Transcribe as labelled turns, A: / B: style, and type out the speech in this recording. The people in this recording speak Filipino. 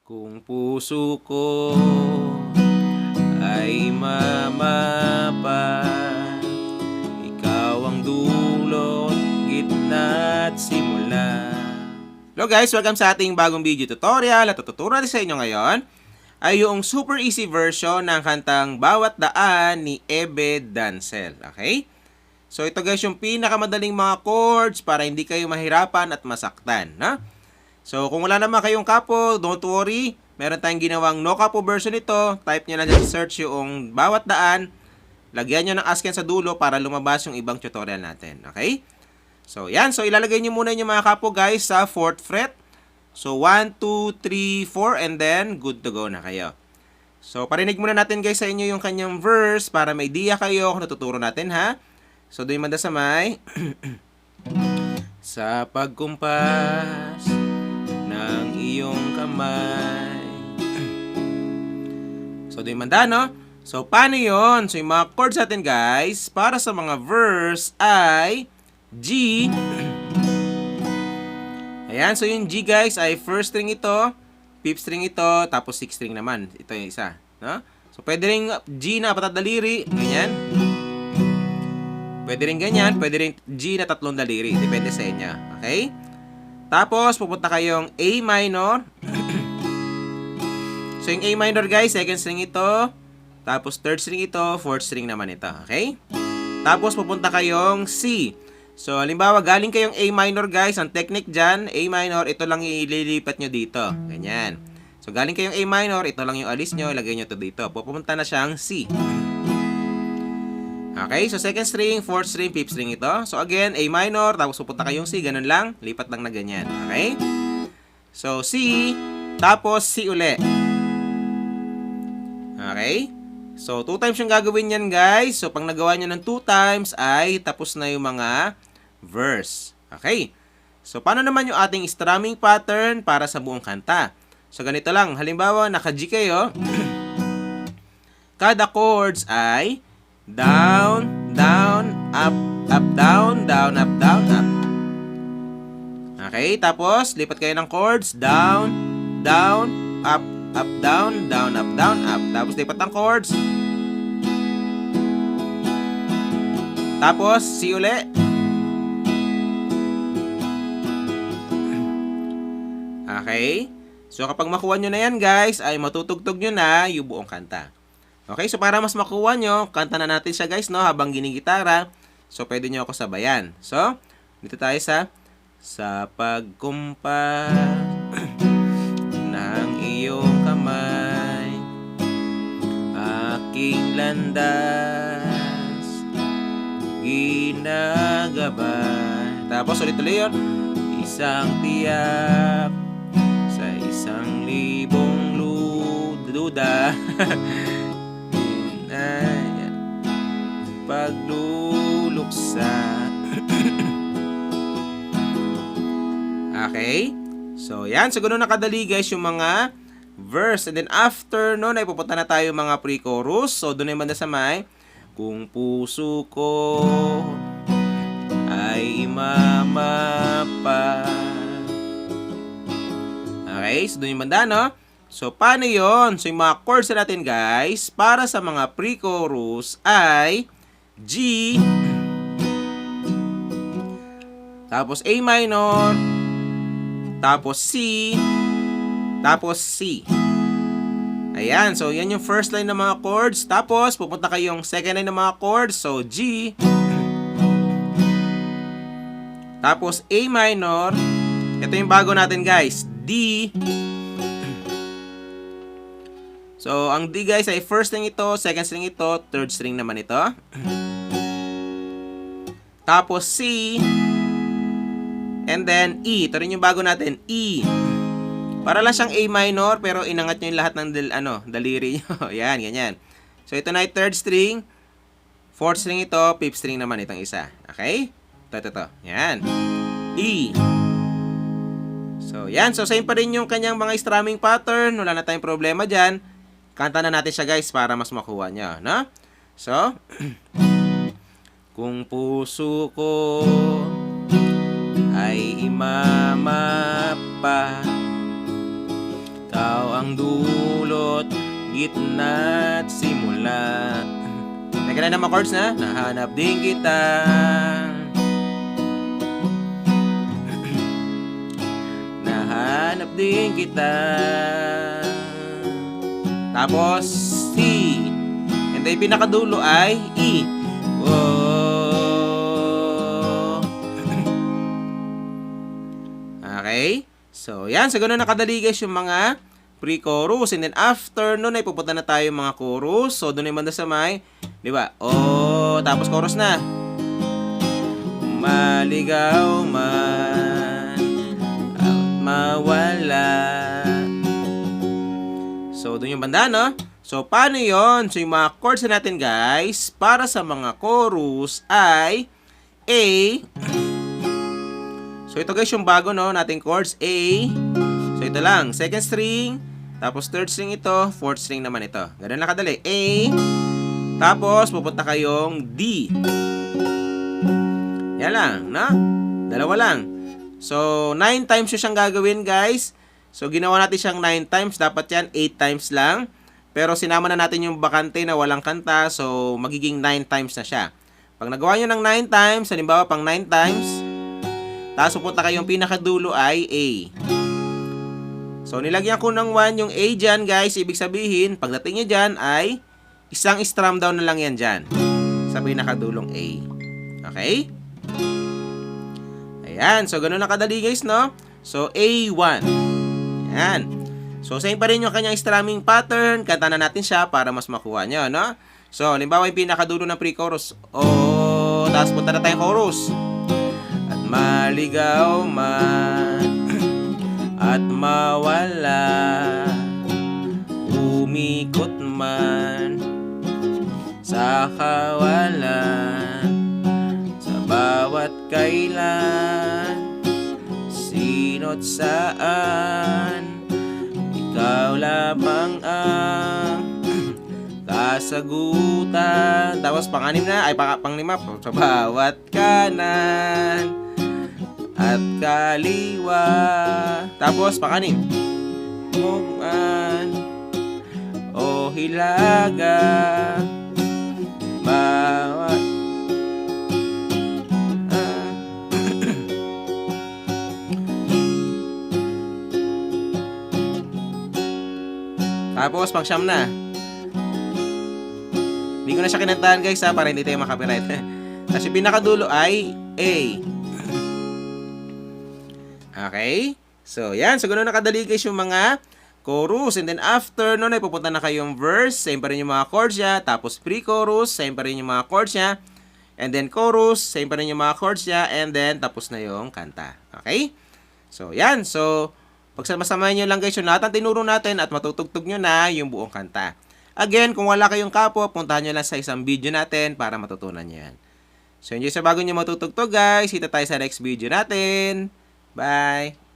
A: Kung puso ko ay mamapa, ikaw ang dulot, gitna at simula. Hello guys! Welcome sa ating bagong video tutorial. At tuturo natin sa inyo ngayon ay yung super easy version ng kantang Bawat Daan ni Ebe Dancel. Okay? So ito guys yung pinakamadaling mga chords para hindi kayo mahirapan at masaktan. No? So, kung wala naman kayong kapo, don't worry. Meron tayong ginawang no kapo version nito. Type nyo lang dyan sa search yung Bawat Daan. Lagyan nyo ng asken sa dulo para lumabas yung ibang tutorial natin. Okay? So, yan. So, ilalagay nyo muna yung mga kapo guys sa 4th fret. So, 1, 2, 3, 4, and then good to go na kayo. So, parinig muna natin guys sa inyo yung kanyang verse para may idea kayo kung natuturo natin ha. So, doon yung manda sa may sa pagkumpas ng iyong kamay. So, doon yung manda, no? So, paano yun? So, yung mga chords natin, guys, para sa mga verse ay G. Ayan, so yung G, guys, ay first string ito, 5th string ito, tapos 6th string naman. Ito yung isa, no? So, pwede rin G na apat na daliri, ganyan. Pwede rin ganyan, pwede rin G na 3 daliri. Depende sa inyo, okay? Tapos, pupunta kayong A minor. So, yung A minor, guys, 2nd string ito. Tapos, 3rd string ito. 4th string naman ito. Okay? Tapos, pupunta kayong C. So, halimbawa, galing kayong A minor, guys. Ang technique dyan, A minor, ito lang ililipat nyo dito. Ganyan. So, galing kayong A minor, ito lang yung alis nyo. Ilagay nyo ito dito. Pupunta na siyang C. Okay, so 2nd string, 4th string, 5th string ito. So again, A minor, tapos pupunta kayong C, ganun lang. Lipat lang na ganyan. Okay? So C, tapos C uli. Okay? So 2 times yung gagawin yan guys. So pag nagawa nyo ng 2 times ay tapos na yung mga verse. Okay? So paano naman yung ating strumming pattern para sa buong kanta? So ganito lang. Halimbawa, naka-G kayo. Kada chords ay down, down, up, up, down, down, up, down, up. Okay, tapos lipat kayo ng chords, down, down, up, up, down, down, up, down, up. Tapos lipat ng chords. Tapos, C uli. Okay, so kapag makuha nyo na yan guys, ay matutugtog nyo na yung buong kanta. Okay, so para mas makuha nyo, kanta na natin siya guys, no, habang ginigitara. So, pwede nyo ako sabayan. So, dito tayo sa pagkumpas ng iyong kamay, aking landas, ginagabay. Tapos, ulit-ulit yun. Isang tiyak sa 1,000 duda. Pagluluksa. Okay? So, yan. So, ganun nakadali guys yung mga verse. And then, after nun, ay pupunta na tayo mga pre-chorus. So, doon ay banda sa may kung puso ko ay imamapa. Okay? So, doon yung banda, no? So, paano yun? So, yung mga chords natin, guys, para sa mga pre-chorus ay G, tapos A minor, tapos C, tapos C. Ayan. So, yan yung first line ng mga chords. Tapos, pupunta kayong second line ng mga chords. So, G, tapos A minor. Ito yung bago natin, guys. D. So, ang D guys ay first string ito, second string ito, third string naman ito. Tapos C. And then E. Ito rin yung bago natin, E. Para lang siyang A minor, pero inangat nyo yung lahat ng daliri nyo. Yan, ganyan. So, ito na yung third string. Fourth string ito, fifth string naman itong isa. Okay? Ito. Yan. E. So, yan. So, same pa rin yung kanyang mga strumming pattern. Wala na tayong problema dyan. Kanta na natin siya guys para mas makuha nyo, no? So, kung puso ko ay imamapa, ikaw ang gitna at simula. Teka na naman chords na. Nahanap din kita. Nahanap din kita. Tapos C. And then pinakadulo ay E. Oh. Okay? So, yan. So, ganun nakadali guys yung mga pre-chorus. And then, after nun ay pupunta na tayo mga chorus. So, doon ay banda sa may, di ba? Oh, tapos chorus na. Maligaw man at mawala. So, doon yung banda, no? So, paano yon? So, yung mga chords natin, guys, para sa mga chorus ay A. So, ito guys yung bago, no? Nating chords, A. So, ito lang. Second string. Tapos, third string ito. Fourth string naman ito. Ganun lang kadali. A. Tapos, pupunta kayong D. Yan lang, no? Dalawa lang. So, 9 times yung siyang gagawin, guys. So, ginawa natin siyang 9 times. Dapat yan 8 times lang. Pero, sinama na natin yung bakante na walang kanta. So, magiging 9 times na siya. Pag nagawa nyo ng 9 times, halimbawa, pang 9 times, tapos pupunta kayong pinakadulo ay A. So, nilagyan ko ng 1 yung A dyan, guys. Ibig sabihin, pagdating nyo dyan ay isang strum down na lang yan dyan. Sa pinakadulong A. Okay? Ayan. So, ganun na kadali, guys, no? So, A1. Ayan. So, same pa rin yung kanyang strumming pattern. Kanta na natin siya para mas makuha nyo, no? So, halimbawa yung pinakadulo ng pre-chorus. Oh, tapos punta na tayong chorus. At maligaw man at mawala, umikot man sa kawalan, sa bawat kailan, sino't saan, ikaw lamang ang kasagutan. Tapos pang-anim na, ay pang-lima, sa bawat kanan at kaliwa. Tapos pang-anim, man o hilaga, bawat tapos pang-siyam na. Hindi ko na siya kinantahan guys ha, para hindi tayo makapiright. Tapos yung pinakadulo ay A. Okay? So, yan. So, ganoon nakadali guys yung mga chorus. And then, after nun ay pupunta na kayong verse. Same pa rin yung mga chords niya. Tapos, pre-chorus. Same pa rin yung mga chords niya. And then, chorus. Same pa rin yung mga chords niya. And then, tapos na yung kanta. Okay? So, yan. So, pagsamasamahin nyo lang guys yung lahat ng tinuro natin at matutugtog nyo na yung buong kanta. Again, kung wala kayong kapwa, puntahan nyo lang sa isang video natin para matutunan nyo yan. So, enjoy sa bago nyo matutugtog guys. Kita tayo sa next video natin. Bye!